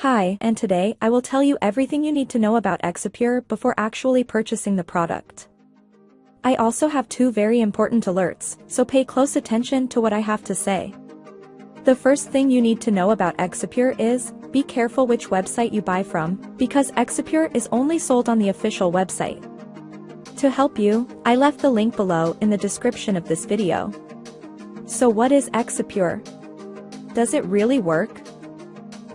Hi, and today I will tell you everything you need to know about Exipure before actually purchasing the product. I also have two very important alerts, so pay close attention to what I have to say. The first thing you need to know about Exipure is, be careful which website you buy from, because Exipure is only sold on the official website. To help you, I left the link below in the description of this video. So what is Exipure? Does it really work?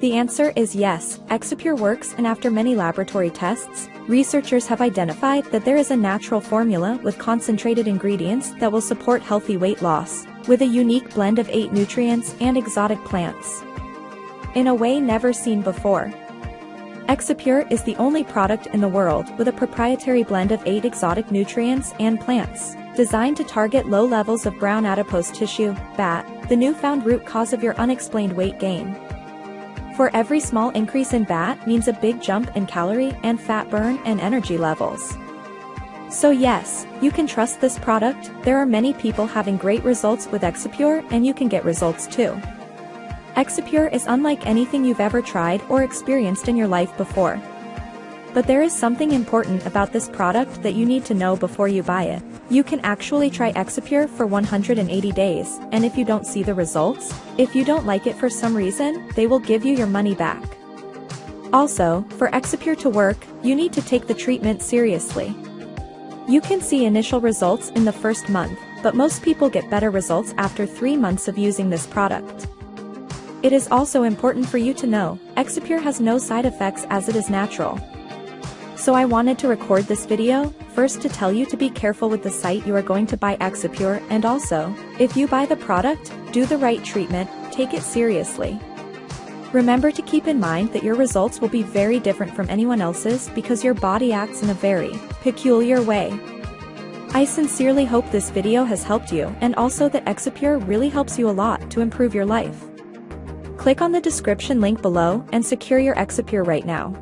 The answer is yes, Exipure works, and after many laboratory tests, researchers have identified that there is a natural formula with concentrated ingredients that will support healthy weight loss, with a unique blend of 8 nutrients and exotic plants. In a way never seen before. Exipure is the only product in the world with a proprietary blend of 8 exotic nutrients and plants, designed to target low levels of brown adipose tissue, BAT, the newfound root cause of your unexplained weight gain. For every small increase in BAT means a big jump in calorie and fat burn and energy levels. So yes, you can trust this product. There are many people having great results with Exipure, and you can get results too. Exipure is unlike anything you've ever tried or experienced in your life before. But there is something important about this product that you need to know before you buy it. You can actually try Exipure for 180 days, and if you don't see the results, if you don't like it for some reason, they will give you your money back. Also, for Exipure to work, you need to take the treatment seriously. You can see initial results in the first month, but most people get better results after 3 months of using this product. It is also important for you to know, Exipure has no side effects as it is natural. So I wanted to record this video, first to tell you to be careful with the site you are going to buy Exipure, and also, if you buy the product, do the right treatment, take it seriously. Remember to keep in mind that your results will be very different from anyone else's because your body acts in a very peculiar way. I sincerely hope this video has helped you, and also that Exipure really helps you a lot to improve your life. Click on the description link below and secure your Exipure right now.